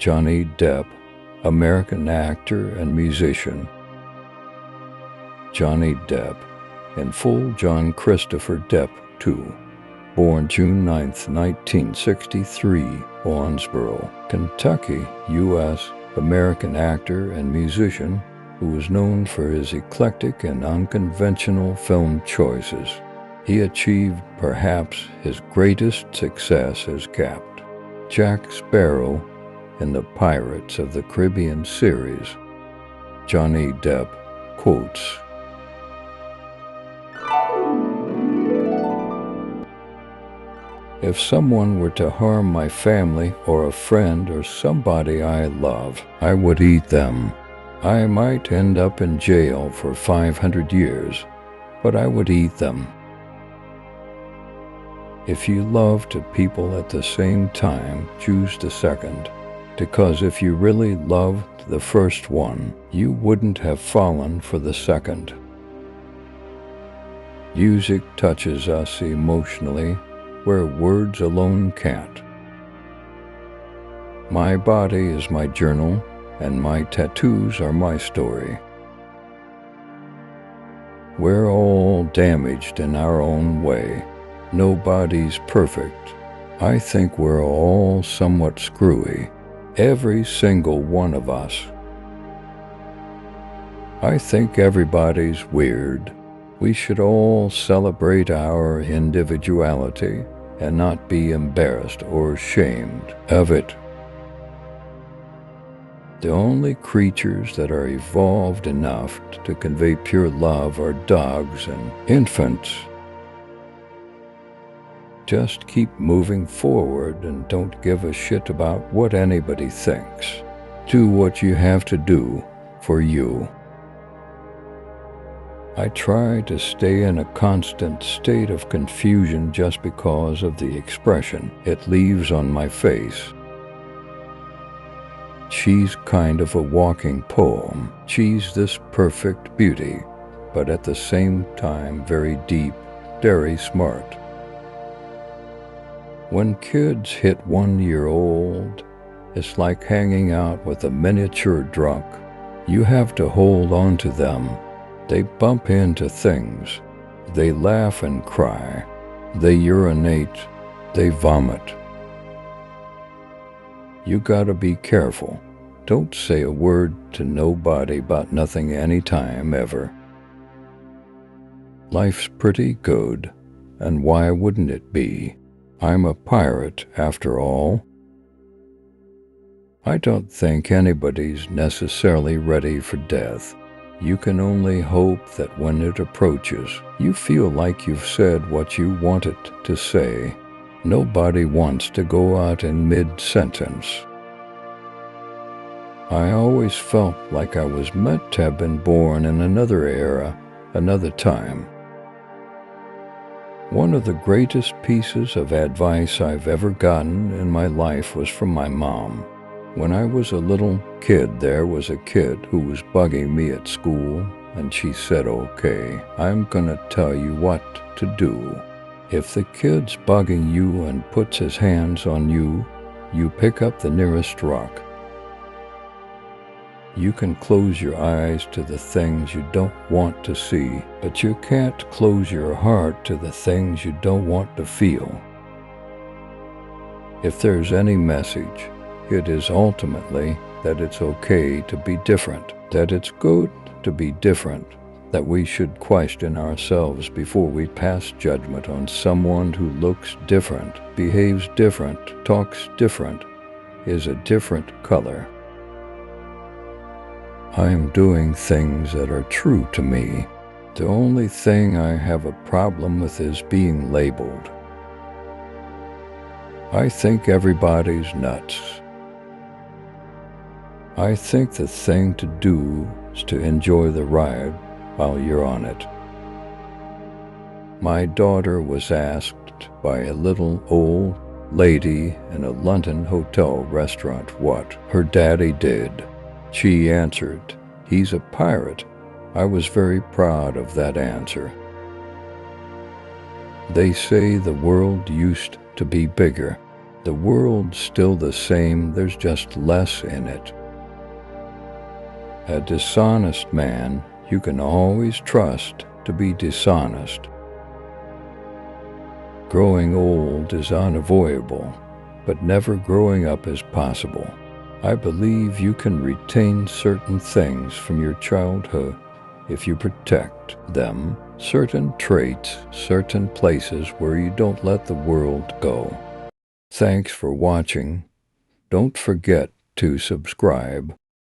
Johnny Depp, American actor and musician. Johnny Depp, in full John Christopher Depp II, born June 9, 1963, Owensboro, Kentucky, U.S., American actor and musician who is known for his eclectic and unconventional film choices. He achieved perhaps his greatest success as Captain Jack Sparrow in the Pirates of the Caribbean series. Johnny Depp Quotes. If someone were to harm my family or a friend or somebody I love, I would eat them. I might end up in jail for 500 years, but I would eat them. If you love two people at the same time, choose the second, because if you really loved the first one, you wouldn't have fallen for the second. Music touches us emotionally where words alone can't. My body is my journal, and my tattoos are my story. We're all damaged in our own way. Nobody's perfect. I think we're all somewhat screwy, every single one of us. I think everybody's weird. We should all celebrate our individuality and not be embarrassed or ashamed of it. The only creatures that are evolved enough to convey pure love are dogs and infants. Just keep moving forward and don't give a shit about what anybody thinks. Do what you have to do for you. I try to stay in a constant state of confusion just because of the expression it leaves on my face. She's kind of a walking poem. She's this perfect beauty, but at the same time very deep, very smart. When kids hit 1 year old, it's like hanging out with a miniature drunk. You have to hold on to them. They bump into things. They laugh and cry. They urinate. They vomit. You gotta be careful. Don't say a word to nobody about nothing anytime ever. Life's pretty good, and why wouldn't it be? I'm a pirate after all. I don't think anybody's necessarily ready for death. You can only hope that when it approaches, you feel like you've said what you wanted to say. Nobody wants to go out in mid-sentence. I always felt like I was meant to have been born in another era, another time. One of the greatest pieces of advice I've ever gotten in my life was from my mom. When I was a little kid, there was a kid who was bugging me at school, and she said, "Okay, I'm gonna tell you what to do. If the kid's bugging you and puts his hands on you, you pick up the nearest rock. You can close your eyes to the things you don't want to see, but you can't close your heart to the things you don't want to feel." If there's any message, it is ultimately that it's okay to be different, that it's good to be different, that we should question ourselves before we pass judgment on someone who looks different, behaves different, talks different, is a different color. I am doing things that are true to me. The only thing I have a problem with is being labeled. I think everybody's nuts. I think the thing to do is to enjoy the ride while you're on it. My daughter was asked by a little old lady in a London hotel restaurant what her daddy did. She answered, "He's a pirate." I was very proud of that answer. They say the world used to be bigger. The world's still the same, there's just less in it. A dishonest man you can always trust to be dishonest. Growing old is unavoidable, but never growing up is possible. I believe you can retain certain things from your childhood if you protect them, certain traits, certain places where you don't let the world go. Thanks for watching. Don't forget to subscribe.